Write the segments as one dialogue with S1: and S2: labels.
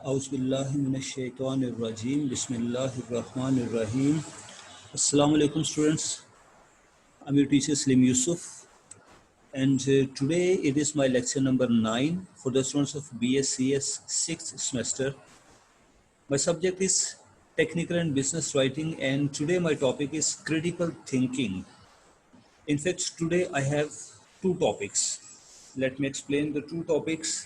S1: اعوذ باللہ من الشیطان الرجیم بسم اللہ الرحمن الرحیم. Assalamu alaikum students. I'm your teacher Slim Yusuf, and today it is my lecture number 9 for the students of BScs 6th semester. My subject is technical and business writing, and today my topic is critical thinking. In fact, today I have two topics. Let me explain the two topics.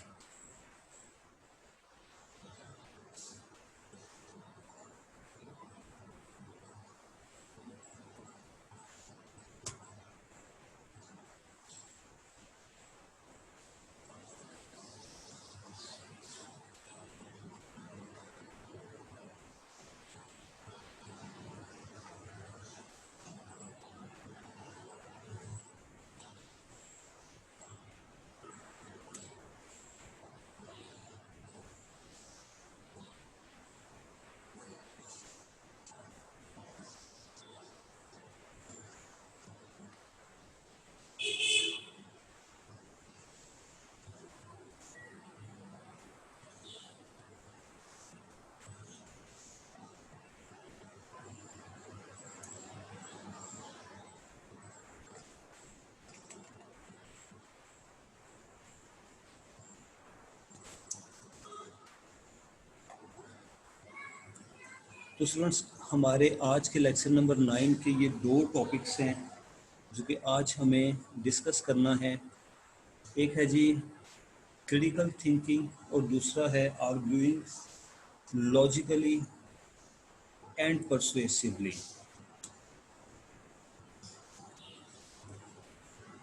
S1: تو students ہمارے آج کے lecture number 9 کے یہ دو topics ہیں جو کہ آج ہمیں ڈسکس کرنا ہے. ایک ہے جی کریٹیکل تھنکنگ اور دوسرا ہے آرگیوئنگ لاجیکلی اینڈ پرسویسیولی.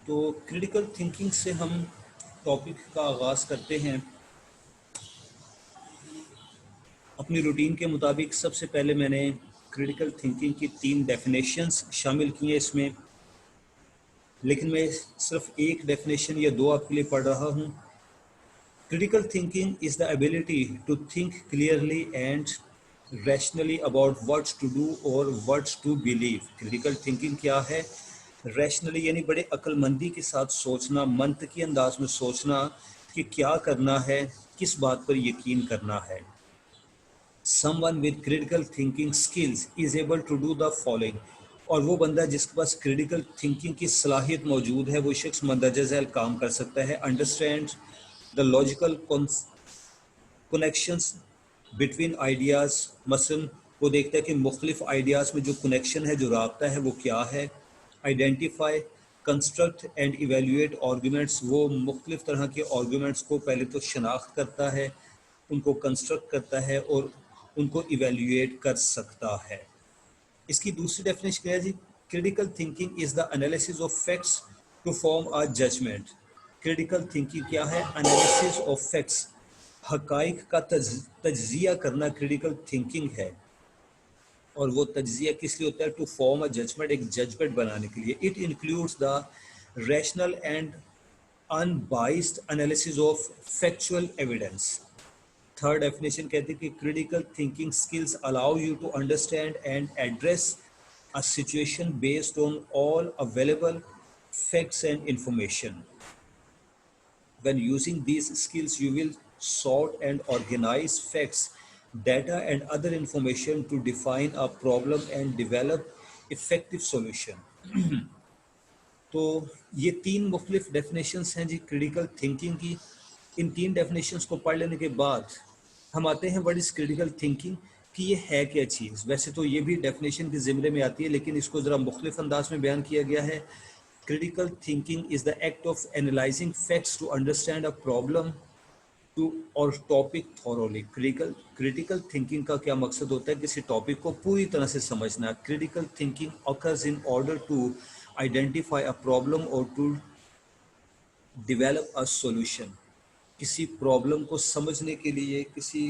S1: تو کریٹیکل تھنکنگ سے ہم ٹاپک کا آغاز کرتے ہیں. اپنی روٹین کے مطابق سب سے پہلے میں نے کریٹیکل تھنکنگ کی 3 ڈیفینیشنز شامل کی ہیں اس میں، لیکن میں صرف ایک ڈیفینیشن یا 2 آپ کے لیے پڑھ رہا ہوں. Critical thinking is the ability to think clearly and rationally about what's to do or what's to believe. Critical thinking کیا ہے؟ ریشنلی یعنی بڑے عقل مندی کے ساتھ سوچنا، منطقی انداز میں سوچنا کہ کیا کرنا ہے، کس بات پر یقین کرنا ہے. Someone with critical thinking skills is able to do the following. اور وہ بندہ جس کے پاس critical thinking کی صلاحیت موجود ہے وہ شخص مندرجہ ذیل کام کر سکتا ہے. Understand the logical connections between ideas. مثلا وہ دیکھتا ہے کہ مختلف آئیڈیاز میں جو کنیکشن ہے، جو رابطہ ہے وہ کیا ہے. Identify, construct and evaluate arguments. وہ مختلف طرح کے arguments کو پہلے تو شناخت کرتا ہے، ان کو کنسٹرکٹ کرتا ہے اور ان کو ایویلیویٹ کر سکتا ہے. اس کی دوسری ڈیفینیشن کیا ہے جی؟ Critical thinking is the analysis of facts to form a judgement. Critical thinking کیا ہے؟ انالیسس آف فیکٹس، حقائق کا تجزیہ کرنا کریٹیکل تھنکنگ ہے. اور وہ تجزیہ کس لیے ہوتا ہے؟ ٹو فارم اے ججمنٹ، ایک ججمنٹ بنانے کے لیے. It includes the rational and unbiased analysis of factual evidence. Third definition کہتے ہیں کہ critical thinking skills allow you to understand and address a situation based on all available facts and information. When using these skills you will sort and organize facts, data and other information to define a problem and develop effective solution. تو یہ 3 مختلف definitions ہیں جی critical thinking کی. ان 3 definitions کو پڑھ لینے کے بعد ہم آتے ہیں واٹ از کریٹیکل تھنکنگ، کہ یہ ہے کیا چیز. ویسے تو یہ بھی ڈیفینیشن کے زمرے میں آتی ہے لیکن اس کو ذرا مختلف انداز میں بیان کیا گیا ہے. Critical thinking is the act of analysing facts to understand a problem اور ٹاپک تھورولی. کریٹیکل تھنکنگ کا کیا مقصد ہوتا ہے؟ کسی ٹاپک کو پوری طرح سے سمجھنا. Critical thinking occurs in order to identify a problem or to develop a solution. کسی پرابلم کو سمجھنے کے لیے، کسی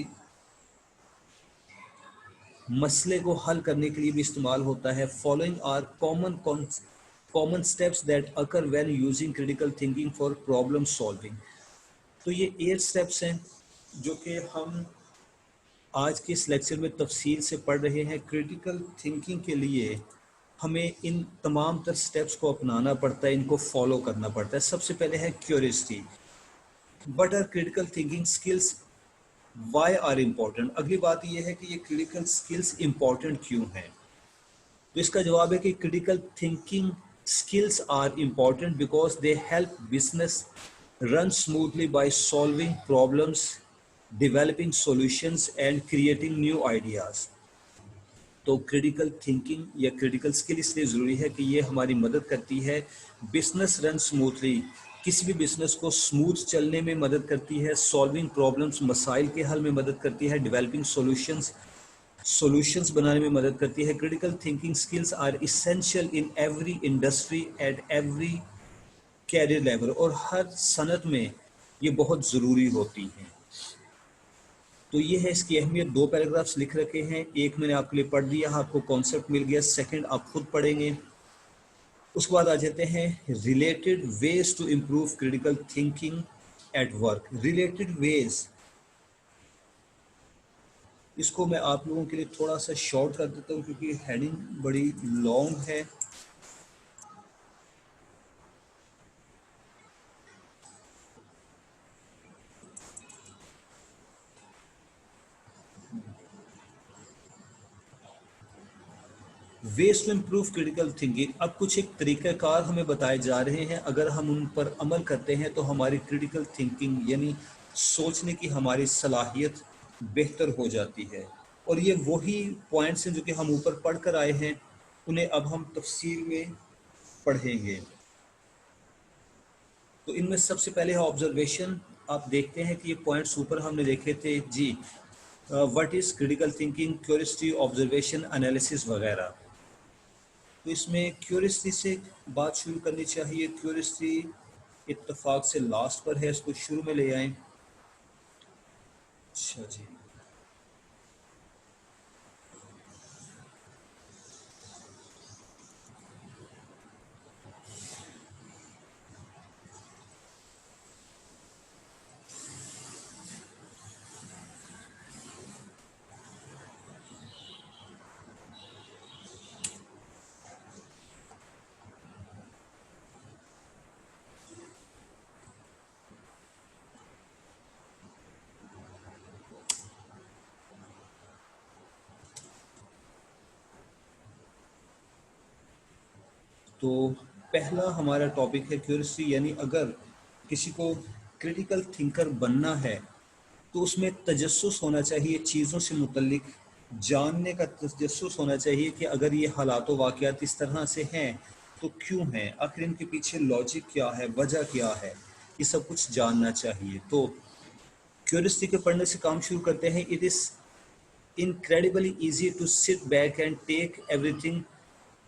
S1: مسئلے کو حل کرنے کے لیے بھی استعمال ہوتا ہے. Following are common steps that occur when using critical thinking for problem solving. تو یہ 8 steps ہیں جو کہ ہم آج کے اس لیکچر میں تفصیل سے پڑھ رہے ہیں. کریٹیکل تھنکنگ کے لیے ہمیں ان تمام تر سٹیپس کو اپنانا پڑتا ہے، ان کو فالو کرنا پڑتا ہے. سب سے پہلے ہے curiosity. What are critical thinking skills? Why are important. اگلی بات یہ ہے کہ یہ کریٹیکل اسکلس امپورٹنٹ کیوں ہیں. تو اس کا جواب ہے کہ critical thinking skills are important because they help business run smoothly by solving problems, developing solutions and creating new ideas. تو کریٹیکل تھنکنگ یا کریٹیکل اسکل اس لیے ضروری ہے کہ یہ ہماری مدد کرتی ہے بزنس رن اسموتھلی، کسی بھی بزنس کو اسموتھ چلنے میں مدد کرتی ہے، سالونگ پرابلمس مسائل کے حل میں مدد کرتی ہے، ڈیولپنگ سولوشنز بنانے میں مدد کرتی ہے. Critical thinking skills are essential in every industry at every career level, اور ہر صنعت میں یہ بہت ضروری ہوتی ہیں. تو یہ ہے اس کی اہمیت. 2 پیراگرافس لکھ رکھے ہیں، ایک میں نے آپ کے لیے پڑھ دیا، آپ کو کانسیپٹ مل گیا، سیکنڈ آپ خود پڑھیں گے. اس کے بعد آ جاتے ہیں related ways to improve critical thinking at work. Related ways, اس کو میں آپ لوگوں کے لیے تھوڑا سا شارٹ کر دیتا ہوں کیونکہ ہیڈنگ بڑی لانگ ہے. Ways to improve critical thinking. اب کچھ ایک طریقہ کار ہمیں بتائے جا رہے ہیں، اگر ہم ان پر عمل کرتے ہیں تو ہماری کریٹیکل تھنکنگ یعنی سوچنے کی ہماری صلاحیت بہتر ہو جاتی ہے. اور یہ وہی پوائنٹس ہیں جو کہ ہم اوپر پڑھ کر آئے ہیں، انہیں اب ہم تفصیل میں پڑھیں گے. تو ان میں سب سے پہلے ہے آبزرویشن. آپ دیکھتے ہیں کہ یہ پوائنٹس اوپر ہم نے دیکھے تھے جی، what is critical thinking, curiosity, observation, analysis وغیرہ. تو اس میں کیوریوسٹی سے بات شروع کرنی چاہیے. کیوریوسٹی اتفاق سے لاسٹ پر ہے، اس کو شروع میں لے آئیں. اچھا جی، تو پہلا ہمارا ٹاپک ہے کیوریوسٹی، یعنی اگر کسی کو کریٹیکل تھنکر بننا ہے تو اس میں تجسس ہونا چاہیے، چیزوں سے متعلق جاننے کا تجسس ہونا چاہیے کہ اگر یہ حالات و واقعات اس طرح سے ہیں تو کیوں ہیں، آخر ان کے پیچھے لاجک کیا ہے، وجہ کیا ہے، یہ سب کچھ جاننا چاہیے. تو کیوریوسٹی کے پڑھنے سے کام شروع کرتے ہیں. It is incredibly easy to sit back and take everything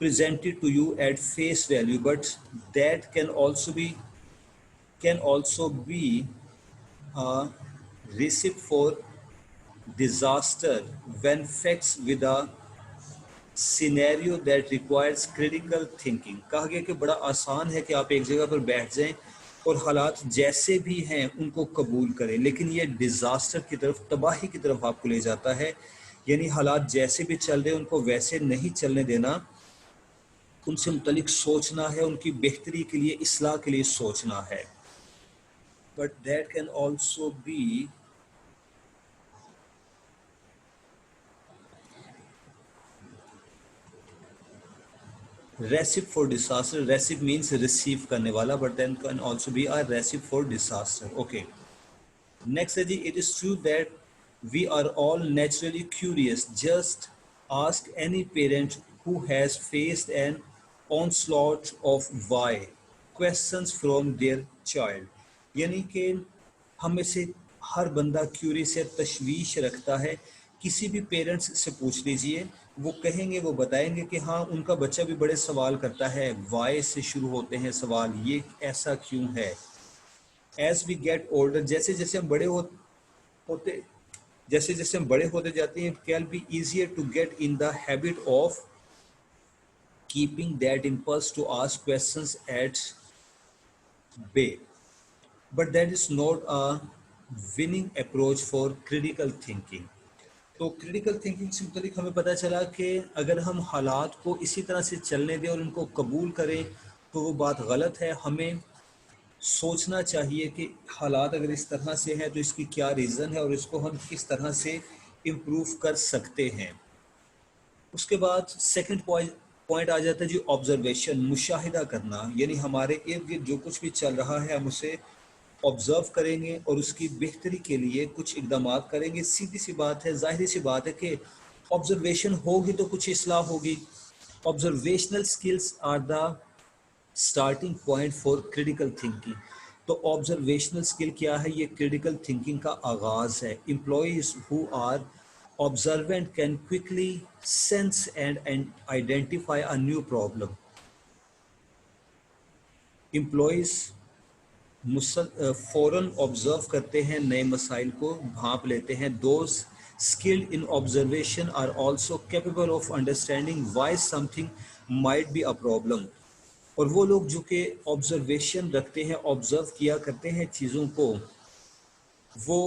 S1: presented to you at face value, but that can also be a recipe for disaster when faced with a scenario that requires critical thinking. کہا گیا کہ بڑا آسان ہے کہ آپ ایک جگہ پر بیٹھ جائیں اور حالات جیسے بھی ہیں ان کو قبول کریں، لیکن یہ ڈیزاسٹر کی طرف، تباہی کی طرف آپ کو لے جاتا ہے. یعنی حالات جیسے بھی چل رہے ہیں ان کو ویسے نہیں چلنے دینا، ان سے متعلق سوچنا ہے، ان کی بہتری کے لیے، اصلاح کے لیے سوچنا ہے. But that can also be recipe for disaster. Recipe means receive کرنے والا، but then can also be a recipe for disaster. Okay, next ہے جی، it is true that we are all naturally curious. Just ask any parent who has faced an onslaught of why questions from their child. یعنی کہ ہم میں سے ہر بندہ curious ہے، تشویش رکھتا ہے. کسی بھی پیرنٹس سے پوچھ لیجئے، وہ کہیں گے، وہ بتائیں گے کہ ہاں ان کا بچہ بھی بڑے سوال کرتا ہے. why سے شروع ہوتے ہیں سوال، یہ ایسا کیوں ہے. ایز وی گیٹ اولڈر، جیسے جیسے ہم ہوتے جیسے جیسے ہم بڑے ہوتے جاتے ہیں، can be easier to get in the habit of keeping that impulse to ask questions at bay. But that is not a winning approach for critical thinking. تو کریٹیکل تھنکنگ سے متعلق ہمیں پتہ چلا کہ اگر ہم حالات کو اسی طرح سے چلنے دیں اور ان کو قبول کریں تو وہ بات غلط ہے. ہمیں سوچنا چاہیے کہ حالات اگر اس طرح سے ہیں تو اس کی کیا ریزن ہے اور اس کو ہم کس طرح سے امپروو کر سکتے ہیں. اس کے بعد سیکنڈ پوائنٹ آ جاتا ہے جی آبزرویشن، مشاہدہ کرنا، یعنی ہمارے ارد گرد جو کچھ بھی چل رہا ہے ہم اسے آبزرو کریں گے اور اس کی بہتری کے لیے کچھ اقدامات کریں گے. سیدھی سی بات ہے، ظاہری سی بات ہے کہ آبزرویشن ہوگی تو کچھ اصلاح ہوگی. Observational skills are the starting point for critical thinking. تو آبزرویشنل اسکل کیا ہے؟ یہ کریٹیکل تھنکنگ کا آغاز ہے. Employees who are observant can quickly sense and identify a new problem. Employees فوراً آبزرو کرتے ہیں، نئے مسائل کو بھانپ لیتے ہیں. Those skilled in observation are also capable of understanding why something might be a problem. اور وہ لوگ جو کہ آبزرویشن رکھتے ہیں، آبزرو کیا کرتے ہیں چیزوں کو، وہ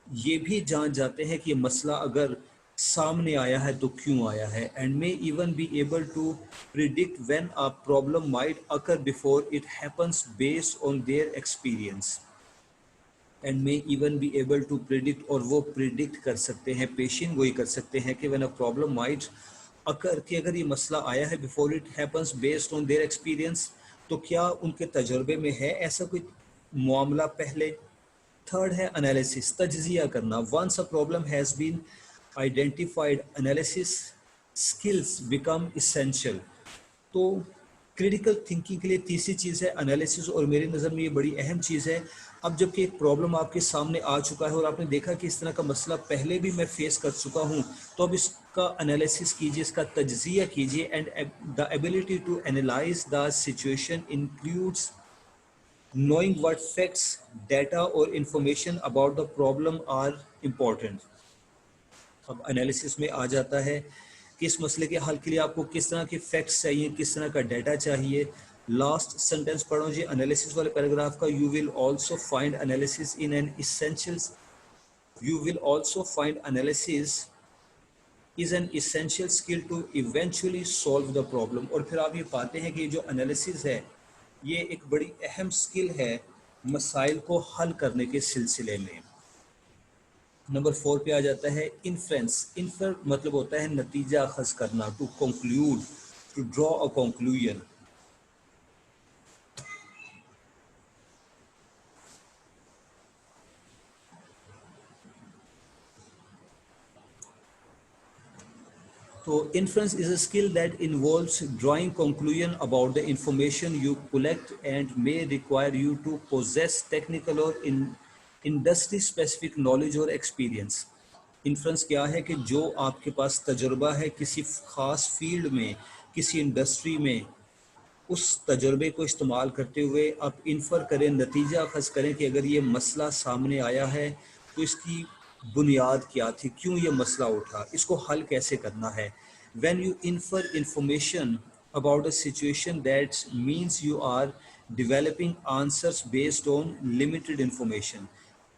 S1: یہ بھی جان جاتے ہیں کہ یہ مسئلہ اگر سامنے آیا ہے تو کیوں آیا ہے. And may even be able to predict when a problem might occur before it happens based on their experience. And may even be able to predict، اور وہ predict کر سکتے ہیں، پیشین گوئی کر سکتے ہیں کہ when a problem might occur، کہ اگر یہ مسئلہ آیا ہے before it happens based on their experience، تو کیا ان کے تجربے میں ہے ایسا کوئی معاملہ پہلے. تھرڈ ہے انالیسس، تجزیہ کرنا. Once a problem has been identified, analysis skills become essential. تو کریٹیکل تھنکنگ کے لیے تیسری چیز ہے انالیسس، اور میری نظر میں یہ بڑی اہم چیز ہے. اب جب کہ ایک پرابلم آپ کے سامنے آ چکا ہے اور آپ نے دیکھا کہ اس طرح کا مسئلہ پہلے بھی میں فیس کر چکا ہوں، تو اب اس کا انالیسس کیجیے، اس کا تجزیہ کیجیے. And the ability to analyse the situation includes knowing what facts, data or information about the problem are important. اب انالیسس میں آ جاتا ہے کہ اس مسئلے کے حل کے لیے آپ کو کس طرح کے فیکٹس چاہیے، کس طرح کا ڈیٹا چاہیے. لاسٹ سینٹینس پڑھو جی انالیسس والے پیراگراف کا. You will also find analysis in an essentials. You will also find analysis is an essential skill to eventually solve the problem. اور پھر آپ یہ پاتے ہیں کہ یہ جو انالیسس ہے یہ ایک بڑی اہم سکل ہے مسائل کو حل کرنے کے سلسلے میں. نمبر 4 پہ آ جاتا ہے انفرنس. انفر مطلب ہوتا ہے نتیجہ اخذ کرنا، to conclude, to draw a conclusion. تو inference is a skill that involves drawing conclusion about the information you collect and may require you to possess technical or industry specific knowledge or experience. Inference کیا ہے کہ جو آپ کے پاس تجربہ ہے کسی خاص فیلڈ میں، کسی انڈسٹری میں، اس تجربے کو استعمال کرتے ہوئے آپ انفر کریں، نتیجہ اخذ کریں کہ اگر یہ مسئلہ سامنے آیا ہے تو اس کی بنیاد کیا تھی، کیوں یہ مسئلہ اٹھا، اس کو حل کیسے کرنا ہے. When you infer information about a situation, that means you are developing answers based on limited information.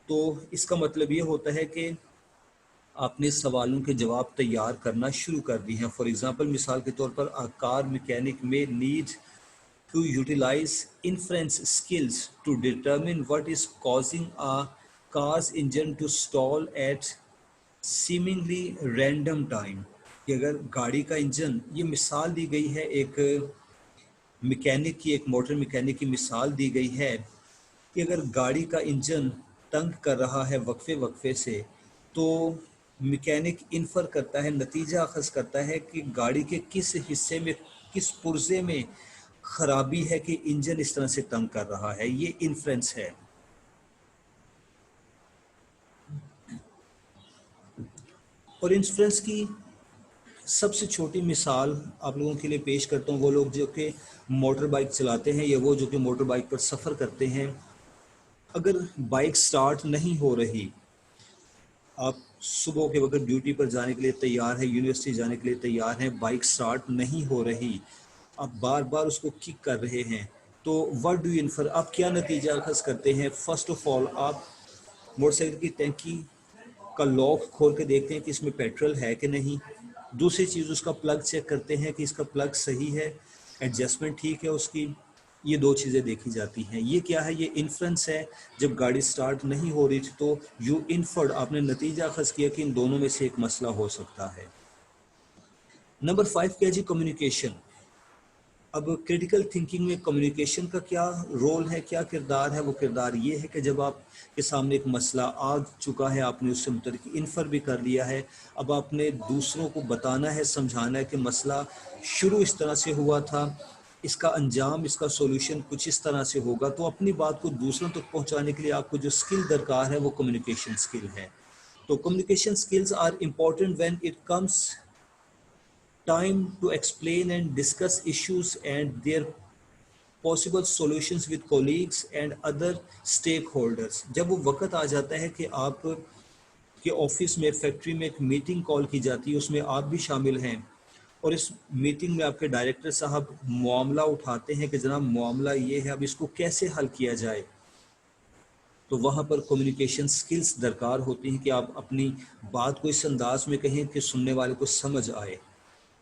S1: تو اس کا مطلب یہ ہوتا ہے کہ آپ نے سوالوں کے جواب تیار کرنا شروع کر دی ہیں. فار ایگزامپل، مثال کے طور پر کار میکینک میں need to utilize inference skills to determine what is causing a car's engine to stall at seemingly random time. کہ اگر گاڑی کا انجن، یہ مثال دی گئی ہے ایک میکینک کی، ایک موٹر میکینک کی مثال دی گئی ہے کہ اگر گاڑی کا انجن تنگ کر رہا ہے وقفے وقفے سے، تو میکینک انفر کرتا ہے، نتیجہ اخذ کرتا ہے کہ گاڑی کے کس حصے میں، کس پرزے میں خرابی ہے کہ انجن اس طرح سے تنگ کر رہا ہے. یہ انفرنس ہے. اور انفرنس کی سب سے چھوٹی مثال آپ لوگوں کے لیے پیش کرتا ہوں. وہ لوگ جو کہ موٹر بائک چلاتے ہیں یا وہ جو کہ موٹر بائک پر سفر کرتے ہیں، اگر بائک سٹارٹ نہیں ہو رہی، آپ صبح کے وقت ڈیوٹی پر جانے کے لیے تیار ہیں، یونیورسٹی جانے کے لیے تیار ہیں، بائک سٹارٹ نہیں ہو رہی، آپ بار بار اس کو کک کر رہے ہیں، تو what do you infer؟ آپ کیا نتیجہ اخذ کرتے ہیں؟ فرسٹ آف آل آپ موٹر سائیکل کی ٹینکی کا لاک کھول کے دیکھتے ہیں کہ اس میں پیٹرول ہے کہ نہیں. دوسری چیز اس کا پلگ چیک کرتے ہیں کہ اس کا پلگ صحیح ہے، ایڈجسٹمنٹ ٹھیک ہے اس کی. یہ دو چیزیں دیکھی جاتی ہیں. یہ کیا ہے؟ یہ انفرنس ہے. جب گاڑی سٹارٹ نہیں ہو رہی تھی تو یو انفرڈ، آپ نے نتیجہ اخذ کیا کہ ان دونوں میں سے ایک مسئلہ ہو سکتا ہے. نمبر 5 کیا جی؟ کمیونیکیشن. اب کریٹیکل تھنکنگ میں کمیونیکیشن کا کیا رول ہے، کیا کردار ہے؟ وہ کردار یہ ہے کہ جب آپ کے سامنے ایک مسئلہ آ چکا ہے، آپ نے اس سے متعلق انفر بھی کر لیا ہے، اب آپ نے دوسروں کو بتانا ہے، سمجھانا ہے کہ مسئلہ شروع اس طرح سے ہوا تھا، اس کا انجام، اس کا سولوشن کچھ اس طرح سے ہوگا. تو اپنی بات کو دوسروں تک پہنچانے کے لیے آپ کو جو سکل درکار ہے وہ کمیونیکیشن سکل ہے. تو communication skills are important when it comes time to explain and discuss issues and their possible solutions with colleagues and other stakeholders. جب وہ وقت آ جاتا ہے کہ آپ کے آفس میں، فیکٹری میں ایک میٹنگ کال کی جاتی ہے، اس میں آپ بھی شامل ہیں، اور اس میٹنگ میں آپ کے ڈائریکٹر صاحب معاملہ اٹھاتے ہیں کہ جناب معاملہ یہ ہے، اب اس کو کیسے حل کیا جائے، تو وہاں پر کمیونیکیشن سکلز درکار ہوتی ہیں کہ آپ اپنی بات کو اس انداز میں کہیں کہ سننے والے کو سمجھ آئے.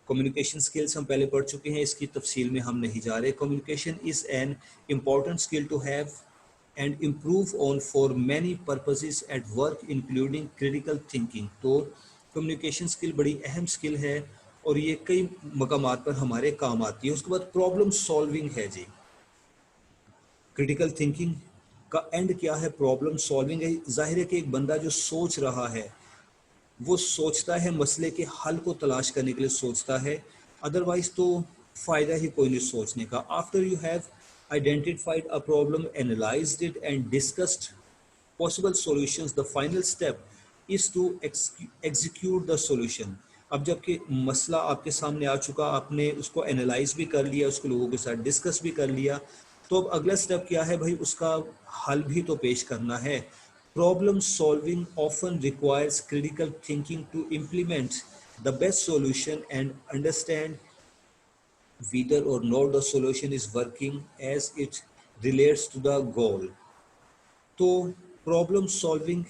S1: کمیونیکیشن سکلز ہم پہلے پڑھ چکے ہیں، اس کی تفصیل میں ہم نہیں جا رہے. Communication is an important skill to have and improve on for many purposes at work including critical thinking. تو کمیونیکیشن اسکل بڑی اہم اسکل ہے اور یہ کئی مقامات پر ہمارے کام آتی ہے. اس کے بعد پرابلم سالونگ ہے جی. کریٹیکل تھنکنگ کا اینڈ کیا ہے؟ پرابلم سالونگ ہے. ظاہر ہے کہ ایک بندہ جو سوچ رہا ہے وہ سوچتا ہے، مسئلے کے حل کو تلاش کرنے کے لیے سوچتا ہے، ادروائز تو فائدہ ہی کوئی نہیں سوچنے کا. After you have identified a problem, analysed it and discussed possible solutions, the final step is to execute the solution. اب جب کہ مسئلہ آپ کے سامنے آ چکا، آپ نے اس کو انالائز بھی کر لیا، اس کو لوگوں کے ساتھ ڈسکس بھی کر لیا، تو اب اگلا سٹیپ کیا ہے بھائی؟ اس کا حل بھی تو پیش کرنا ہے. Problem solving often requires critical thinking to implement the best solution and understand whether or not the solution is working as it relates to the goal. تو پرابلم سالونگ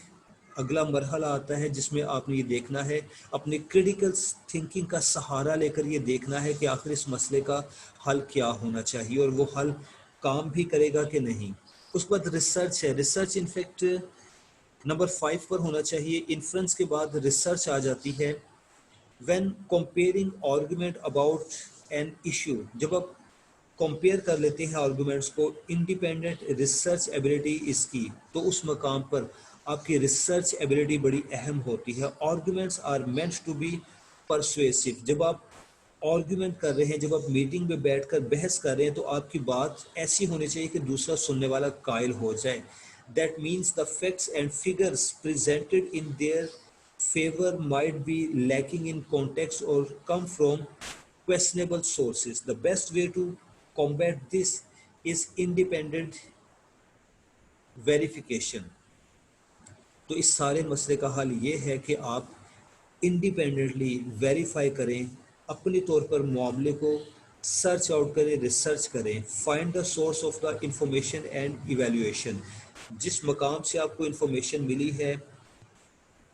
S1: اگلا مرحلہ آتا ہے جس میں آپ نے یہ دیکھنا ہے، اپنے کریٹیکل تھنکنگ کا سہارا لے کر یہ دیکھنا ہے کہ آخر اس مسئلے کا حل کیا ہونا چاہیے اور وہ حل کام بھی کرے گا کہ نہیں. اس کے بعد ریسرچ ہے. ریسرچ انفیکٹ نمبر 5 پر ہونا چاہیے. انفرنس کے بعد ریسرچ آ جاتی ہے. When comparing argument about an issue, جب آپ کمپیئر کر لیتے ہیں آرگومنٹس کو، انڈیپینڈنٹ ریسرچ ایبلٹی اس کی، تو اس مقام پر آپ کی ریسرچ ایبلٹی بڑی اہم ہوتی ہے. Arguments are meant to be persuasive. جب آپ آرگومنٹ کر رہے ہیں، جب آپ میٹنگ میں بیٹھ کر بحث کر رہے ہیں، تو آپ کی بات ایسی ہونی چاہیے کہ دوسرا سننے والا قائل ہو جائے. That means the facts and figures presented in their favor might be lacking in context or come from questionable sources. The best way to combat this is independent verification. تو اس سارے مسئلے کا حل یہ ہے کہ آپ انڈیپینڈنٹلی ویریفائی کریں، اپنے طور پر معاملے کو سرچ آؤٹ کریں، ریسرچ کریں. Find the source of the information and evaluation. جس مقام سے آپ کو انفارمیشن ملی ہے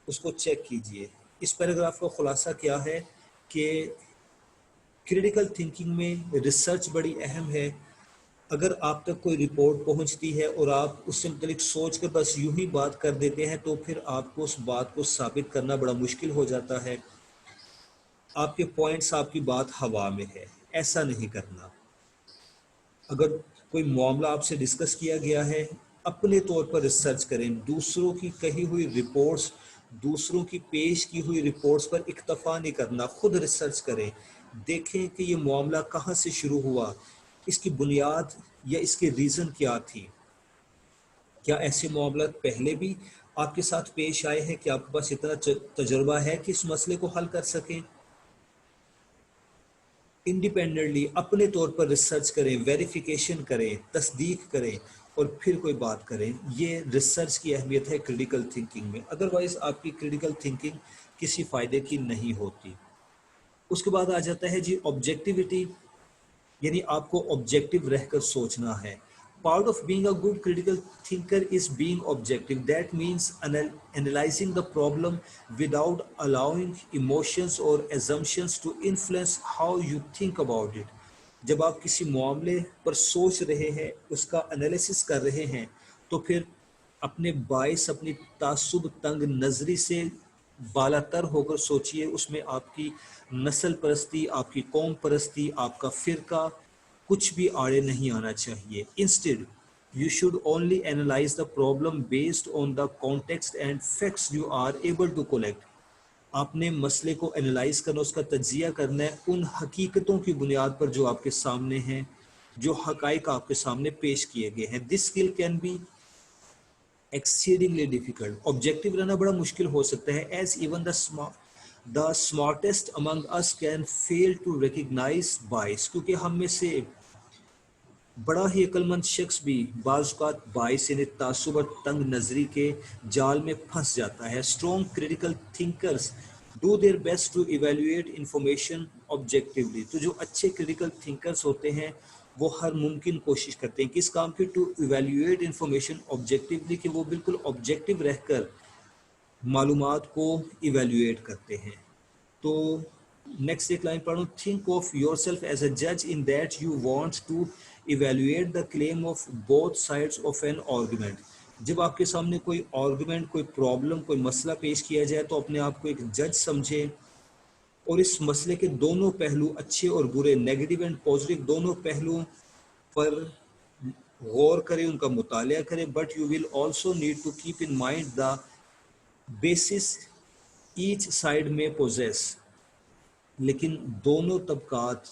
S1: اس کو چیک کیجئے. اس پیراگراف کا خلاصہ کیا ہے کہ کریٹیکل تھنکنگ میں ریسرچ بڑی اہم ہے. اگر آپ تک کوئی رپورٹ پہنچتی ہے اور آپ اس سے متعلق سوچ کر بس یوں ہی بات کر دیتے ہیں، تو پھر آپ کو اس بات کو ثابت کرنا بڑا مشکل ہو جاتا ہے. آپ کے پوائنٹس، آپ کی بات ہوا میں ہے، ایسا نہیں کرنا. اگر کوئی معاملہ آپ سے ڈسکس کیا گیا ہے، اپنے طور پر ریسرچ کریں. دوسروں کی کہی ہوئی رپورٹس، دوسروں کی پیش کی ہوئی رپورٹس پر اکتفا نہیں کرنا، خود ریسرچ کریں. دیکھیں کہ یہ معاملہ کہاں سے شروع ہوا، اس کی بنیاد یا اس کے ریزن کیا تھی. کیا ایسے معاملات پہلے بھی آپ کے ساتھ پیش آئے ہیں کہ آپ کے پاس اتنا تجربہ ہے کہ اس مسئلے کو حل کر سکیں. انڈیپینڈنٹلی اپنے طور پر ریسرچ کریں، ویریفیکیشن کریں، تصدیق کریں اور پھر کوئی بات کریں. یہ ریسرچ کی اہمیت ہے کریٹیکل تھنکنگ میں، ادروائز آپ کی کریٹیکل تھنکنگ کسی فائدے کی نہیں ہوتی. اس کے بعد آ جاتا ہے جی آبجیکٹیوٹی، یعنی آپ کو آبجیکٹو رہ کر سوچنا ہے. Part of being a good critical thinker is being objective. That means analyzing the problem without allowing emotions or assumptions to influence how you think about it. جب آپ کسی معاملے پر سوچ رہے ہیں، اس کا انالیسس کر رہے ہیں، تو پھر اپنے باعث اپنی تعصب تنگ نظری سے بالا تر ہو کر سوچئے. اس میں آپ کی نسل پرستی، آپ کی قوم پرستی، آپ کا فرقہ کچھ بھی آڑے نہیں آنا چاہیے. Instead, you should only analyze the problem based on the context and facts you are able to collect. آپ نے مسئلے کو انالائز کرنا، اس کا تجزیہ کرنا ہے ان حقیقتوں کی بنیاد پر جو آپ کے سامنے ہیں، جو حقائق آپ کے سامنے پیش کیے گئے ہیں. This skill can be exceedingly difficult. Objective رہنا بڑا مشکل ہو سکتا ہے. As even the smartest among us can fail to recognize bias. کیونکہ ہم میں سے بڑا ہی عقل مند شخص بھی بعض اوقات باعث یعنی تعصب اور تنگ نظری کے جال میں پھنس جاتا ہے. Strong critical thinkers do their best to evaluate information objectively. تو جو اچھے critical thinkers ہوتے ہیں وہ ہر ممکن کوشش کرتے ہیں کس کام کی؟ ٹو ایویلیویٹ انفارمیشن آبجیکٹیولی، کہ وہ بالکل آبجیکٹیو رہ کر معلومات کو ایویلیویٹ کرتے ہیں. تو نیکسٹ ایک لائن پڑھوں. Think of yourself as a جج in that you want to evaluate the claim of both sides of an argument. جب آپ کے سامنے کوئی آرگومنٹ، کوئی پرابلم، کوئی مسئلہ پیش کیا جائے تو اپنے آپ کو ایک جج سمجھے اور اس مسئلے کے دونوں پہلو، اچھے اور برے، نیگیٹو اینڈ پازیٹیو، دونوں پہلوؤں پر غور کریں، ان کا مطالعہ کریں. But you will also need to keep in mind the basis each side میں پوزیس. لیکن دونوں طبقات،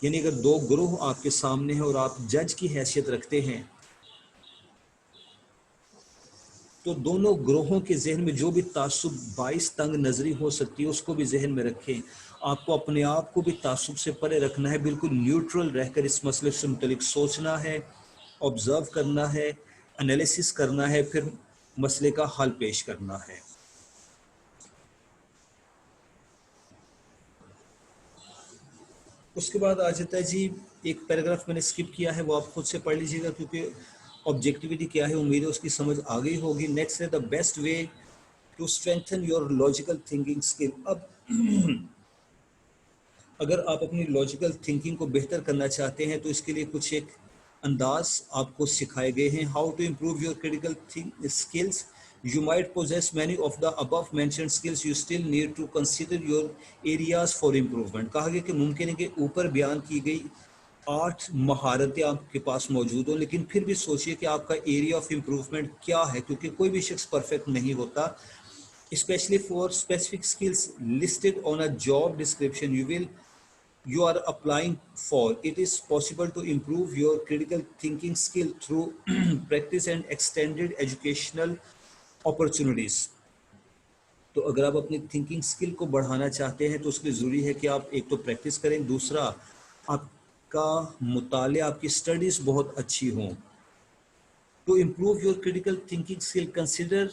S1: یعنی اگر دو گروہ آپ کے سامنے ہیں اور آپ جج کی حیثیت رکھتے ہیں تو دونوں گروہوں کے ذہن میں جو بھی تعصب باعث تنگ نظری ہو سکتی ہے اس کو بھی ذہن میں رکھیں. آپ کو اپنے آپ کو بھی تعصب سے پرے رکھنا ہے، بالکل نیوٹرل رہ کر اس مسئلے سے متعلق سوچنا ہے، آبزرو کرنا ہے، انالیسس کرنا ہے، پھر مسئلے کا حل پیش کرنا ہے. اس کے بعد آ جاتا ہے جی ایک پیراگراف میں نے اسکپ کیا ہے، وہ آپ خود سے پڑھ لیجیے گا کیونکہ آبجیکٹیوٹی کیا ہے امید ہے اس کی سمجھ آ گئی ہوگی. نیکسٹ ہے the best way to strengthen your logical thinking skill. اب اگر آپ اپنی لاجیکل تھنکنگ کو بہتر کرنا چاہتے ہیں تو اس کے لیے کچھ ایک انداز آپ کو سکھائے گئے ہیں. How to improve your critical skills. You might possess many of the above mentioned skills. You still need to consider your areas for improvement. کہا گیا کہ ممکن ہے کہ اوپر بیان کی گئی 8 مہارتیں آپ کے پاس موجود ہوں، لیکن پھر بھی سوچئے کہ آپ کا ایریا آف امپروومنٹ کیا ہے، کیونکہ کوئی بھی شخص پرفیکٹ نہیں ہوتا. Especially for specific skills listed on a job description you are applying for. It is possible to improve your critical thinking skill through practice and extended educational opportunities. تو اگر آپ اپنی تھنکنگ سکل کو بڑھانا چاہتے ہیں تو اس کے لیے ضروری ہے کہ آپ ایک تو پریکٹس کریں، دوسرا آپ کا مطالعہ، آپ کی سٹڈیز بہت اچھی ہوں. To improve your critical thinking skill, consider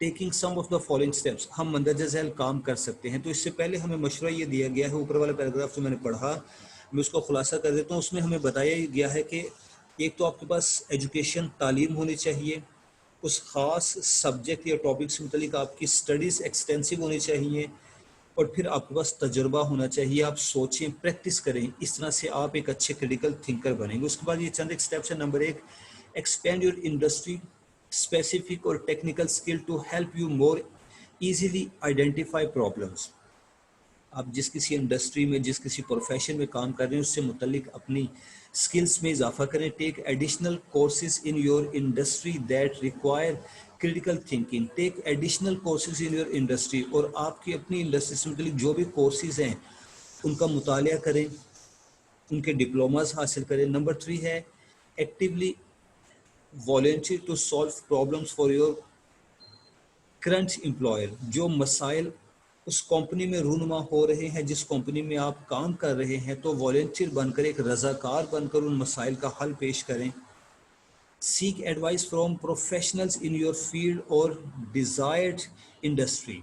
S1: taking some of the following steps. ہم مندرجہ ذیل کام کر سکتے ہیں. تو اس سے پہلے ہمیں مشورہ یہ دیا گیا ہے، اوپر والا پیراگراف جو میں نے پڑھا میں اس کو خلاصہ کر دیتا ہوں. اس میں ہمیں بتایا گیا ہے کہ ایک تو آپ کے پاس ایجوکیشن، تعلیم ہونی چاہیے، اس خاص سبجیکٹ یا ٹاپک سے متعلق آپ کی سٹڈیز ایکسٹینسو ہونی چاہیے، اور پھر آپ کے پاس تجربہ ہونا چاہیے. آپ سوچیں، پریکٹس کریں، اس طرح سے آپ ایک اچھے کریٹیکل تھنکر بنیں گے. اس کے بعد یہ چند ایک اسٹیپس ہیں. Number 1، expand your industry specific or technical skill to help you more easily identify problems. آپ جس کسی انڈسٹری میں، جس کسی پروفیشن میں کام کر رہے ہیں اس سے متعلق اپنی سکلز میں اضافہ کریں. Take additional courses in your industry that require critical thinking. Take additional courses in your industry. اور آپ کی اپنی انڈسٹری سے متعلق جو بھی کورسز ہیں ان کا مطالعہ کریں، ان کے ڈپلوماز حاصل کریں. نمبر 3 ہے actually volunteer to solve problems for your current employer. جو مسائل اس کمپنی میں رونما ہو رہے ہیں، جس کمپنی میں آپ کام کر رہے ہیں، تو والنٹیئر بن کر، ایک رضاکار بن کر ان مسائل کا حل پیش کریں. Seek advice from professionals in your field or desired industry.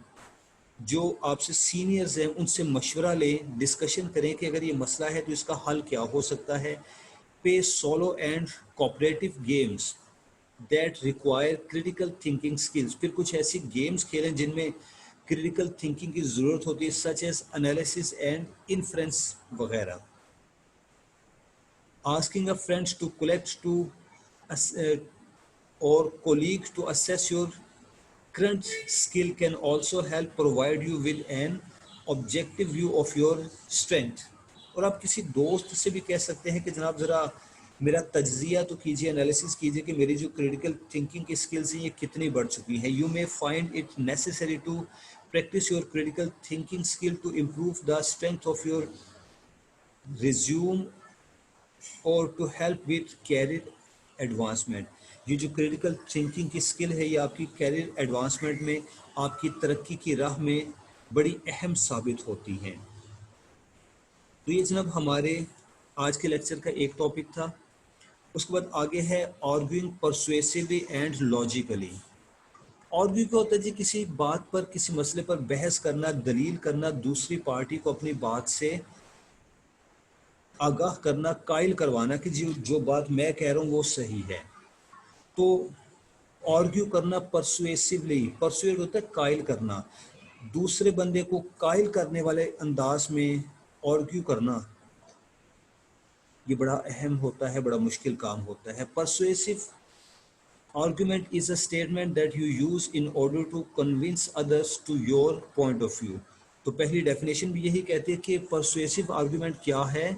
S1: جو آپ سے سینئرز ہیں ان سے مشورہ لیں، ڈسکشن کریں کہ اگر یہ مسئلہ ہے تو اس کا حل کیا ہو سکتا ہے. Play solo and cooperative games that require critical thinking skills. پھر کچھ ایسی گیمز کھیلیں جن میں critical thinking کی ضرورت ہوتی ہے، such as analysis and inference وغیرہ. asking a friend to collect to or colleague to assess your current skill can also help provide you with an objective view of your strength. اور آپ کسی دوست سے بھی کہہ سکتے ہیں کہ جناب ذرا میرا تجزیہ تو کیجیے، انالیسس کیجیے کہ میری جو کریٹیکل تھنکنگ کی سکلز ہیں یہ کتنی بڑھ چکی ہیں. You may find it necessary to practise your critical thinking skill to improve the strength of your resume or to help with career advancement. یہ جو کریٹیکل تھنکنگ کی سکل ہے یہ آپ کی کیریئر ایڈوانسمنٹ میں، آپ کی ترقی کی راہ میں بڑی اہم ثابت ہوتی ہیں. تو یہ جناب ہمارے آج کے لیکچر کا ایک ٹاپک تھا. اس کے بعد آگے ہے آرگوئنگ پرسویسولی اینڈ لاجیکلی. آرگیو کیا ہوتا ہے جی؟ کسی بات پر، کسی مسئلے پر بحث کرنا، دلیل کرنا، دوسری پارٹی کو اپنی بات سے آگاہ کرنا، قائل کروانا کہ جی جو بات میں کہہ رہا ہوں وہ صحیح ہے. تو آرگیو کرنا پرسویسولی، پرسویٹ ہوتا ہے قائل کرنا، دوسرے بندے کو قائل کرنے والے انداز میں آرگیو کرنا یہ بڑا اہم ہوتا ہے، بڑا مشکل کام ہوتا ہے. Persuasive argument is a statement that you use in order to convince others to your point of view. تو پہلی ڈیفینیشن بھی یہی کہتی ہے کہ پرسویسو آرگومنٹ کیا ہے؟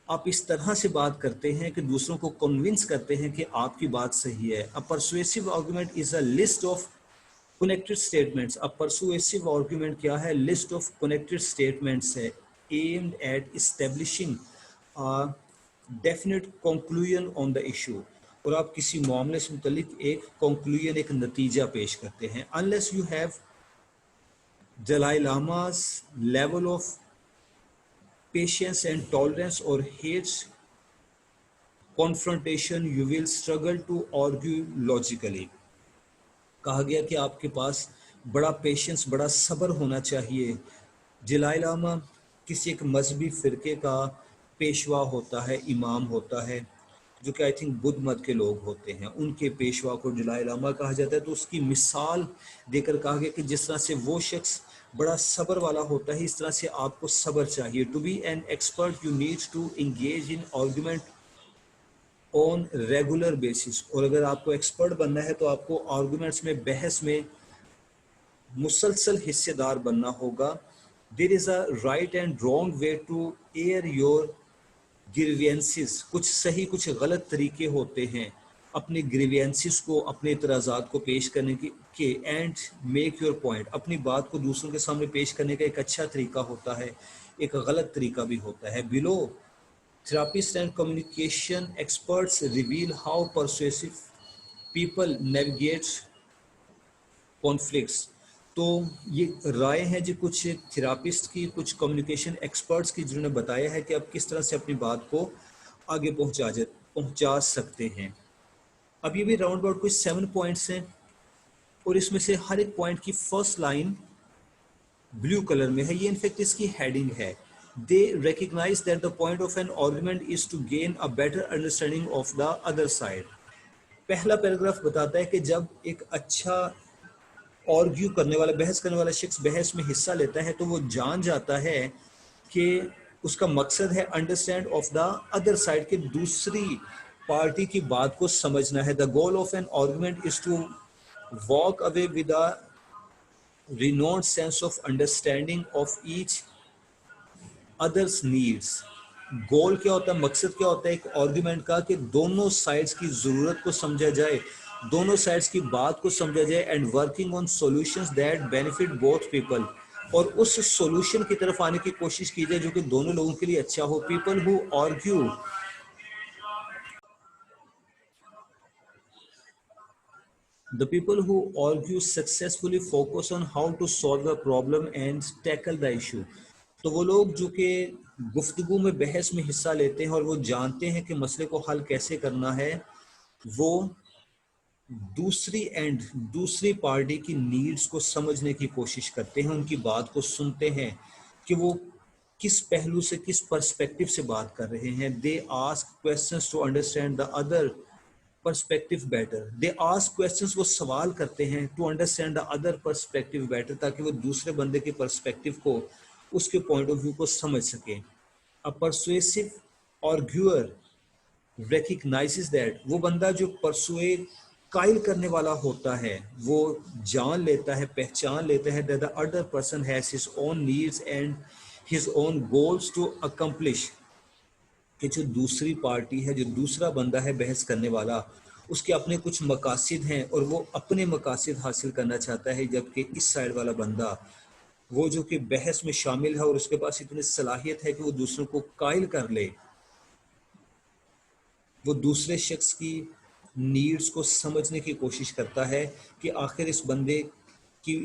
S1: آپ اس طرح سے بات کرتے ہیں کہ دوسروں کو کنونس کرتے ہیں کہ آپ کی بات صحیح ہے. A persuasive argument is a list of connected statements. A persuasive argument کیا ہے؟ list of connected statements ہے aimed at establishing a definite conclusion on the issue. اور آپ کسی معاملے سے متعلق ایک کنکلوژن، ایک نتیجہ پیش کرتے ہیں. unless you have Dalai Lama's level of patience and tolerance or hates confrontation you will struggle to argue logically. کہا گیا کہ آپ کے پاس بڑا پیشنس، بڑا صبر ہونا چاہیے. دلائی لاما کسی ایک مذہبی فرقے کا پیشوا ہوتا ہے، امام ہوتا ہے، جو کہ آئی تھنک بدھ مت کے لوگ ہوتے ہیں، ان کے پیشوا کو دلائی لاما کہا جاتا ہے. تو اس کی مثال دے کر کہا گیا کہ جس طرح سے وہ شخص بڑا صبر والا ہوتا ہے اس طرح سے آپ کو صبر چاہیے. To be an expert you need to engage in argument on regular basis. اور اگر آپ کو ایکسپرٹ بننا ہے تو آپ کو آرگومنٹس میں، بحث میں مسلسل حصے دار بننا ہوگا. There is a right and wrong way to air your grievances. کچھ صحیح کچھ غلط طریقے ہوتے ہیں اپنے گریوینسز کو، اپنے اعتراضات کو پیش کرنے کے اینڈ میک یور پوائنٹ. اپنی بات کو دوسروں کے سامنے پیش کرنے کا ایک اچھا طریقہ ہوتا ہے، ایک غلط طریقہ بھی ہوتا ہے. بلو therapists and communication experts reveal how persuasive people navigate conflicts. تو یہ رائے ہیں جی کچھ تھراپسٹ کی، کچھ کمیونیکیشن ایکسپرٹس کی، جنہوں نے بتایا ہے کہ آپ کس طرح سے اپنی بات کو آگے پہنچا سکتے ہیں. اب یہ بھی راؤنڈ اباؤٹ کچھ 7 پوائنٹس ہیں، اور اس میں سے ہر ایک پوائنٹ کی فرسٹ لائن بلیو کلر میں ہے. یہ انفیکٹ اس کی ہیڈنگ ہے. They recognize that the point of an argument is to gain a better understanding of the other side. پہلا پیراگراف بتاتا ہے کہ جب ایک اچھا آرگیو کرنے والا، بحث کرنے والا شخص بحث میں حصہ لیتا ہے تو وہ جان جاتا ہے کہ اس کا مقصد ہے understand of the other side, کہ دوسری پارٹی کی بات کو سمجھنا ہے. The goal of an argument is to walk away with a renewed sense of understanding of each others needs. Goal کیا ہوتا ہے، مقصد کیا ہوتا ہے ایک آرگومنٹ کا؟ کہ دونوں سائڈس کی ضرورت کو سمجھا جائے، دونوں سائڈس کی بات کو سمجھا جائے. And working on solutions that benefit both people. اور اس سولوشن کی طرف آنے کی کوشش کی جائے جو کہ دونوں لوگوں کے لیے اچھا ہو. People who argue The people who argue successfully focus on how to solve the problem and tackle the issue. تو وہ لوگ جو کہ گفتگو میں، بحث میں حصہ لیتے ہیں اور وہ جانتے ہیں کہ مسئلے کو حل کیسے کرنا ہے، وہ دوسری پارٹی کی نیڈز کو سمجھنے کی کوشش کرتے ہیں، ان کی بات کو سنتے ہیں کہ وہ کس پہلو سے، کس پرسپیکٹو سے بات کر رہے ہیں. They ask questions to understand the other perspective better. They ask questions، وہ سوال کرتے ہیں to understand the other perspective better، تاکہ وہ دوسرے بندے کے پرسپیکٹو کو، اس کے پوائنٹ آف ویو کو سمجھ سکیں. A persuasive arguer recognizes that, وہ بندہ جو persuade قائل کرنے والا ہوتا ہے وہ جان لیتا ہے, پہچان لیتا ہے that the other person has his own needs and his own goals to accomplish, کہ جو دوسری پارٹی ہے, جو دوسرا بندہ ہے بحث کرنے والا, اس کے اپنے کچھ مقاصد ہیں اور وہ اپنے مقاصد حاصل کرنا چاہتا ہے, جبکہ اس سائڈ والا بندہ وہ جو کہ بحث میں شامل ہے اور اس کے پاس اتنی صلاحیت ہے کہ وہ دوسروں کو قائل کر لے, وہ دوسرے شخص کی نیڈز کو سمجھنے کی کوشش کرتا ہے کہ آخر اس بندے کی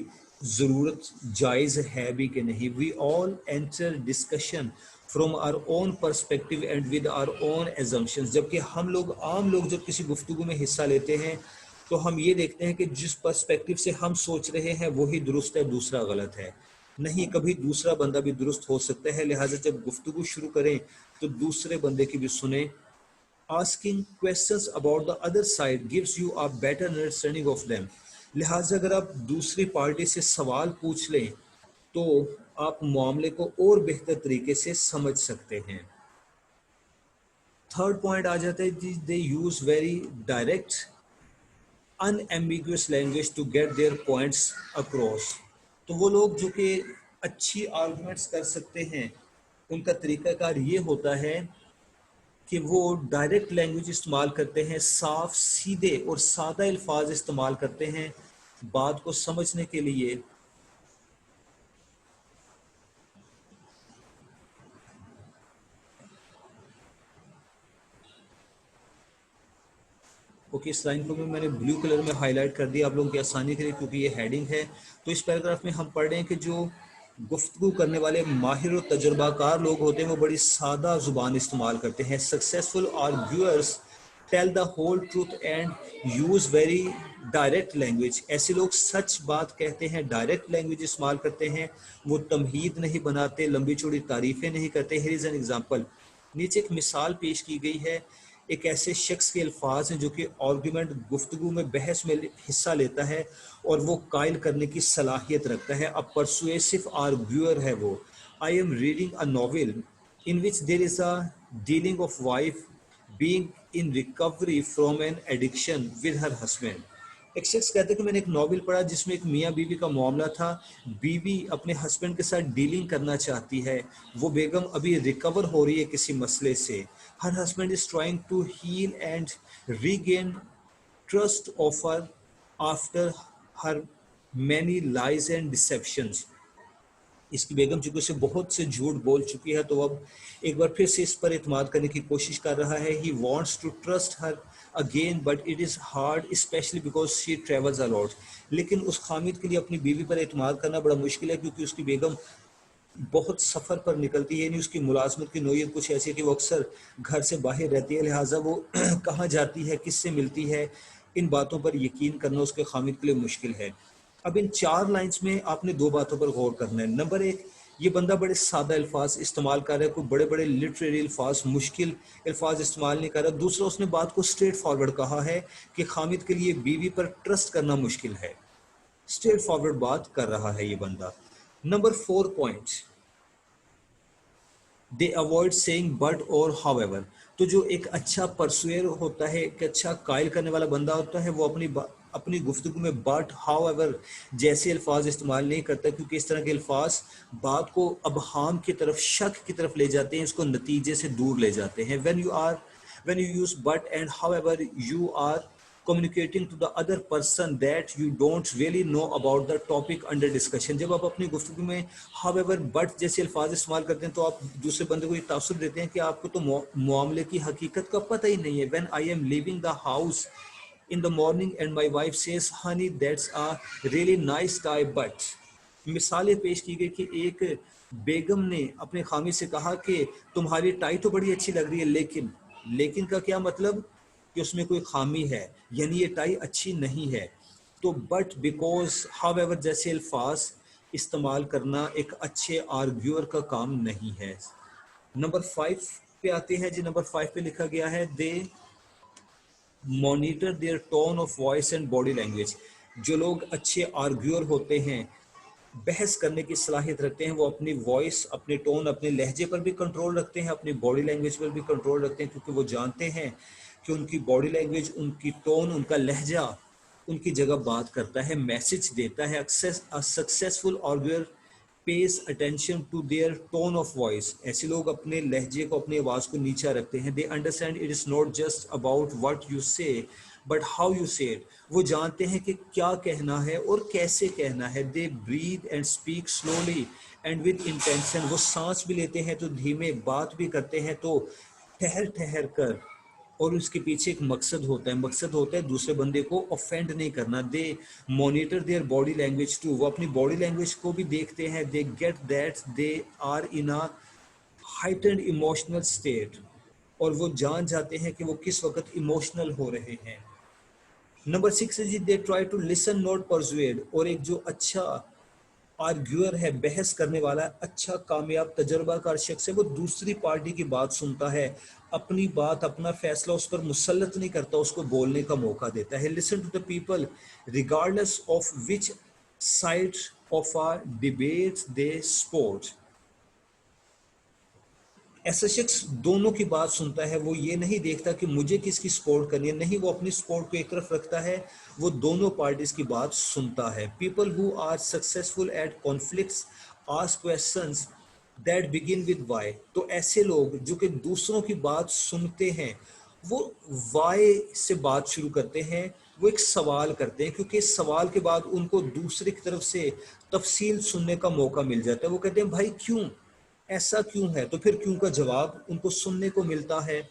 S1: ضرورت جائز ہے بھی کہ نہیں. We all enter discussion from our own perspective and with our own assumptions, جبکہ ہم لوگ عام لوگ جب کسی گفتگو میں حصہ لیتے ہیں تو ہم یہ دیکھتے ہیں کہ جس پرسپیکٹو سے ہم سوچ رہے ہیں وہی درست ہے, دوسرا غلط ہے. نہیں, کبھی دوسرا بندہ بھی درست ہو سکتا ہے, لہٰذا جب گفتگو شروع کریں تو دوسرے بندے کی بھی سنیں. Asking questions about the other side gives you a better understanding of them. لہٰذا اگر آپ دوسری پارٹی سے سوال پوچھ لیں تو آپ معاملے کو اور بہتر طریقے سے سمجھ سکتے ہیں. تھرڈ پوائنٹ آ جاتا ہے, they use very direct unambiguous language to get their points across. تو وہ لوگ جو کہ اچھی آرگومنٹس کر سکتے ہیں ان کا طریقہ کار یہ ہوتا ہے کہ وہ ڈائریکٹ لینگویج استعمال کرتے ہیں, صاف سیدھے اور سادہ الفاظ استعمال کرتے ہیں بات کو سمجھنے کے لیے. اوکے, اس لائن کو بھی میں نے بلو کلر میں ہائی لائٹ کر دیا آپ لوگوں کی آسانی کے لیے کیونکہ یہ ہیڈنگ ہے. تو اس پیراگراف میں ہم پڑھ رہے ہیں کہ جو گفتگو کرنے والے ماہر و تجربہ کار لوگ ہوتے ہیں وہ بڑی سادہ زبان استعمال کرتے ہیں. Successful arguers tell the whole truth and use very direct language. ایسے لوگ سچ بات کہتے ہیں, ڈائریکٹ لینگویج استعمال کرتے ہیں, وہ تمہید نہیں بناتے, لمبی چوڑی تعریفیں نہیں کرتے. ہیئر از این ایگزامپل, نیچے ایک مثال پیش کی گئی ہے. ایک ایسے شخص کے الفاظ ہیں جو کہ آرگومنٹ گفتگو میں بحث میں حصہ لیتا ہے اور وہ قائل کرنے کی صلاحیت رکھتا ہے. اب پرسویسو آرگیور ہے وہ. I am reading a novel in which there is a dealing of wife being in recovery from an addiction with her husband. ایک شخص کہتا ہے کہ میں نے ایک ناول پڑھا جس میں ایک میاں بیوی کا معاملہ تھا. بیوی اپنے ہسبینڈ کے ساتھ ڈیلنگ کرنا چاہتی ہے, وہ بیگم ابھی ریکور ہو رہی ہے کسی مسئلے سے. her husband is trying to heal and regain trust of her after her many lies and deceptions. اس کی بیگم چونکہ اسے بہت سے جھوٹ بول چکی ہے تو اب ایک بار پھر سے اس پر اعتماد کرنے کی کوشش کر رہا ہے. He wants to trust her again but it is hard especially because she travels a lot. لیکن اس خامد کے لیے اپنی بیوی پر اعتماد کرنا بڑا مشکل ہے کیونکہ اس کی بیگم بہت سفر پر نکلتی ہے. یعنی اس کی ملازمت کی نوعیت کچھ ایسی ہے کہ وہ اکثر گھر سے باہر رہتی ہے, لہٰذا وہ کہاں جاتی ہے, کس سے ملتی ہے, ان باتوں پر یقین کرنا اس کے خامد کے لیے مشکل ہے. اب ان 4 لائنز میں آپ نے 2 باتوں پر غور کرنا ہے. نمبر 1, یہ بندہ بڑے سادہ الفاظ استعمال کر رہا ہے, کوئی بڑے بڑے لٹریری الفاظ, مشکل الفاظ استعمال نہیں کر رہا. دوسرا, اس نے بات کو اسٹریٹ فارورڈ کہا ہے کہ خامد کے لیے بیوی پر ٹرسٹ کرنا مشکل ہے. اسٹریٹ فارورڈ بات کر رہا ہے یہ بندہ. Number 4 point, they avoid saying but or however. تو جو ایک اچھا پرسوئر ہوتا ہے, ایک اچھا قائل کرنے والا بندہ ہوتا ہے, وہ اپنی گفتگو میں but however جیسے الفاظ استعمال نہیں کرتا کیونکہ اس طرح کے الفاظ بات کو ابہام کی طرف, شک کی طرف لے جاتے ہیں, اس کو نتیجے سے دور لے جاتے ہیں. when you use but and however you are communicating to the other person that you don't really know about the topic under discussion. جب آپ اپنی گفتگو میں however but جیسے الفاظ استعمال کرتے ہیں تو آپ دوسرے بندے کو یہ تاثر دیتے ہیں کہ آپ کو تو معاملے کی حقیقت کا پتہ ہی نہیں ہے. when I am leaving the house in the morning and my wife says honey that's a really nice tie but. مثالیں پیش کی گئی کہ ایک بیگم نے اپنے خامی سے کہا کہ تمہاری ٹائی تو بڑی اچھی لگ رہی ہے, لیکن کا کیا مطلب کہ اس میں کوئی خامی ہے, یعنی یہ ٹائی اچھی نہیں ہے. تو بٹ بیکوز however جیسے الفاظ استعمال کرنا ایک اچھے آرگیور کا کام نہیں ہے. نمبر 5 پہ آتے ہیں جی. نمبر 5 پہ لکھا گیا ہے they monitor their tone of voice and body language. جو لوگ اچھے آرگیور ہوتے ہیں بحث کرنے کی صلاحیت رکھتے ہیں، وہ اپنی وائس، اپنے ٹون، اپنے لہجے پر بھی کنٹرول رکھتے ہیں، اپنی باڈی لینگویج پر بھی کنٹرول رکھتے ہیں، کیونکہ وہ جانتے ہیں کہ ان کی باڈی لینگویج، ان کی ٹون، ان کا لہجہ ان کی جگہ بات کرتا ہے، میسج دیتا ہے. Successful arguer pays attention to their tone of voice. ایسے لوگ اپنے لہجے کو، اپنی آواز کو نیچا رکھتے ہیں. They understand it is not just about what you سے بٹ ہاؤ یو سے اٹ. وہ جانتے ہیں کہ کیا کہنا ہے اور کیسے کہنا ہے. They breathe and speak slowly and with intention. وہ سانس بھی لیتے ہیں تو دھیمے، بات بھی کرتے ہیں تو ٹھہر ٹھہر کر، اور اس کے پیچھے ایک مقصد ہوتا ہے. مقصد ہوتا ہے دوسرے بندے کو آفینڈ نہیں کرنا. They monitor their body language too. وہ اپنی باڈی لینگویج کو بھی دیکھتے ہیں. They get that they are in a heightened emotional state. اور وہ جان جاتے ہیں کہ وہ کس وقت ایموشنل ہو رہے ہیں. نمبر 6 ہے جی they try to listen not persuade. اور ایک جو اچھا آرگیور ہے، بحث کرنے والا، اچھا کامیاب تجربہ کار شخص ہے، وہ دوسری پارٹی کی بات سنتا ہے، اپنی بات، اپنا فیصلہ اس پر مسلط نہیں کرتا، اس کو بولنے کا موقع دیتا ہے. Listen to the people regardless of which side of a debate they support. ایسا شخص دونوں کی بات سنتا ہے. وہ یہ نہیں دیکھتا کہ مجھے کس کی سپورٹ کرنی ہے، نہیں، وہ اپنی سپورٹ کو ایک طرف رکھتا ہے، وہ دونوں پارٹیز کی بات سنتا ہے. People who are successful at conflicts ask questions that begin with why. تو ایسے لوگ جو کہ دوسروں کی بات سنتے ہیں، وہ وائی سے بات شروع کرتے ہیں. وہ ایک سوال کرتے ہیں، کیونکہ اس سوال کے بعد ان کو دوسرے کی طرف سے تفصیل سننے کا موقع مل جاتا ہے. وہ کہتے ہیں بھائی کیوں ایسا کیوں ہے، تو پھر کیوں کا جواب ان کو سننے کو ملتا ہے.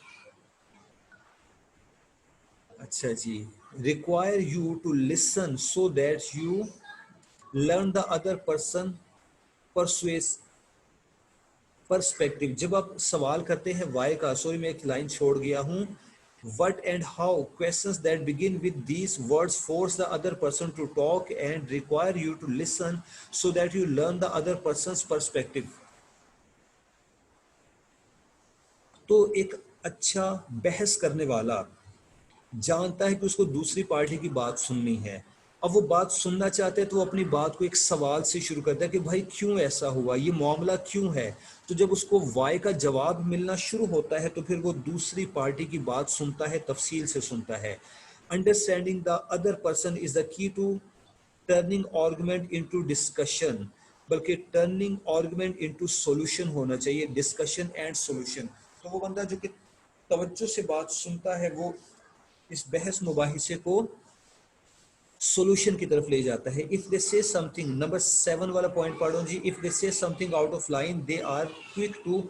S1: اچھا جی، require you to listen so that you learn the other person perspective. جب آپ سوال کرتے ہیں وائی کا، سوری میں ایک لائن چھوڑ گیا ہوں. What and how questions that begin with these words force the other person to talk and require you to listen so that you learn the other person's perspective. تو ایک اچھا بحث کرنے والا جانتا ہے کہ اس کو دوسری پارٹی کی بات سننی ہے. اب وہ بات سننا چاہتے ہیں تو وہ اپنی بات کو ایک سوال سے شروع کرتا ہے کہ بھائی کیوں ایسا ہوا، یہ معاملہ کیوں ہے. تو جب اس کو وائی کا جواب ملنا شروع ہوتا ہے تو پھر وہ دوسری پارٹی کی بات سنتا ہے، تفصیل سے سنتا ہے. Understanding the other person is the key to turning argument into discussion. بلکہ ٹرننگ آرگومنٹ انٹو سولوشن ہونا چاہیے، ڈسکشن اینڈ سولوشن. تو وہ بندہ جو کہ توجہ سے بات سنتا ہے، وہ اس بحث مباحثے کو سولوشن کی طرف لے جاتا ہے. If they say some thing, number 7 والا پوائنٹ پڑھو جی. If they say something out of line they are quick to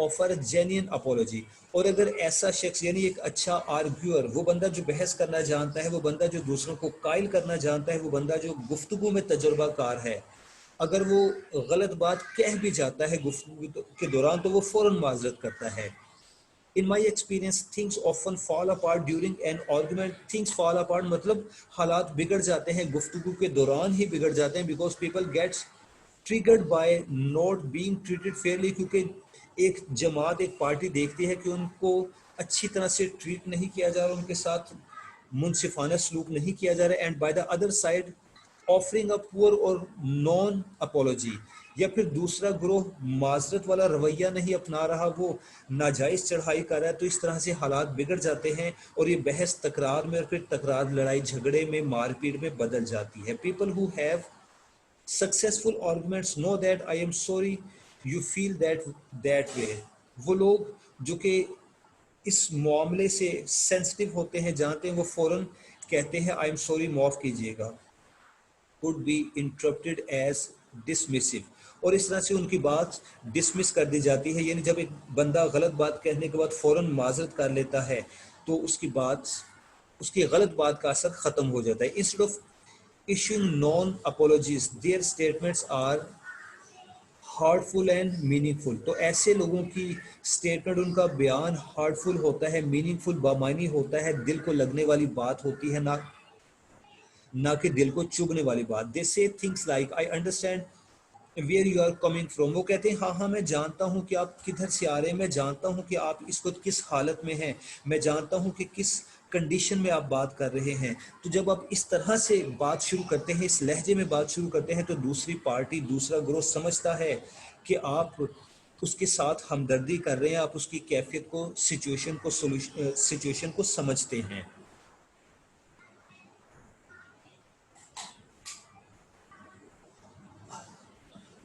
S1: offer genuine apology. اور اگر ایسا شخص، یعنی ایک اچھا آرگیور، وہ بندہ جو بحث کرنا جانتا ہے، وہ بندہ جو دوسروں کو قائل کرنا جانتا ہے، وہ بندہ جو گفتگو میں تجربہ کار ہے، اگر وہ غلط بات کہہ بھی جاتا ہے گفتگو کے دوران تو وہ فوراً معذرت کرتا ہے. In my experience, things often fall apart during an argument. Things fall apart مطلب حالات بگڑ جاتے ہیں، گفتگو کے دوران ہی بگڑ جاتے ہیں. Because people get triggered by not being treated fairly. کیونکہ ایک جماعت، ایک پارٹی دیکھتی ہے کہ ان کو اچھی طرح سے ٹریٹ نہیں کیا جا رہا، ان کے ساتھ منصفانہ سلوک نہیں کیا جا رہا. And by the other side offering a پور اور نان اپولوجی. یا پھر دوسرا گروہ معذرت والا رویہ نہیں اپنا رہا، وہ ناجائز چڑھائی کر رہا ہے. تو اس طرح سے حالات بگڑ جاتے ہیں اور یہ بحث تکرار میں، اور پھر تکرار لڑائی جھگڑے میں، مار پیٹ میں بدل جاتی ہے. People who have successful arguments know that I am sorry you feel that way. وہ لوگ جو کہ اس معاملے سے سینسٹیو ہوتے ہیں، جانتے ہیں، وہ فوراً کہتے ہیں I am sorry، معاف کیجیے گا. could be interpreted as dismissive. اور اس طرح سے ان کی بات ڈسمس کر دی جاتی ہے. یعنی جب ایک بندہ غلط بات کہنے کے بعد فوراً معذرت کر لیتا ہے تو اس کی بات، اس کی غلط بات کا اثر ختم ہو جاتا ہے. Instead of issuing non-apologies, their statements are heartfelt and meaningful. تو ایسے لوگوں کی اسٹیٹمنٹ، ان کا بیان ہارٹفل ہوتا ہے، میننگ فل، بامعنی ہوتا ہے، دل کو لگنے والی بات ہوتی ہے، نہ کہ دل کو چبھنے والی بات. They say things like I understand where you are coming from. وہ کہتے ہیں ہاں ہاں میں جانتا ہوں کہ آپ کدھر سے آ رہے ہیں، میں جانتا ہوں کہ آپ اس وقت کس حالت میں ہیں، میں جانتا ہوں کہ کس کنڈیشن میں آپ بات کر رہے ہیں، تو جب آپ اس طرح سے بات شروع کرتے ہیں، اس لہجے میں بات شروع کرتے ہیں، تو دوسری پارٹی، دوسرا گروہ سمجھتا ہے کہ آپ اس کے ساتھ ہمدردی کر رہے ہیں، آپ اس کی کیفیت کو، سچویشن کو سمجھتے ہیں۔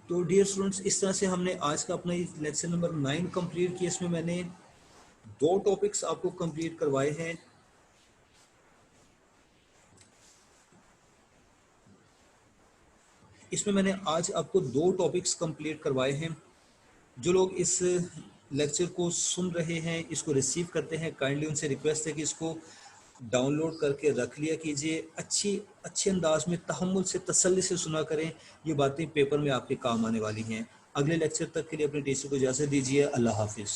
S1: تو ڈیئر اسٹوڈنٹس، اس طرح سے ہم نے آج کا اپنا لیکچر نمبر 9 کمپلیٹ کیا۔ اس میں میں نے 2 ٹاپکس آپ کو کمپلیٹ کروائے ہیں۔ اس میں نے آج آپ کو 2 ٹاپکس کمپلیٹ کروائے ہیں۔ جو لوگ اس لیکچر کو سن رہے ہیں، اس کو ریسیو کرتے ہیں، کائنڈلی ان سے ریکویسٹ ہے کہ اس کو ڈاؤن لوڈ کر کے رکھ لیا کیجئے، اچھے انداز میں، تحمل سے، تسلی سے سنا کریں۔ یہ باتیں پیپر میں آپ کے کام آنے والی ہیں۔ اگلے لیکچر تک کے لیے اپنے ٹیچر کو اجازت دیجیے۔ اللہ حافظ۔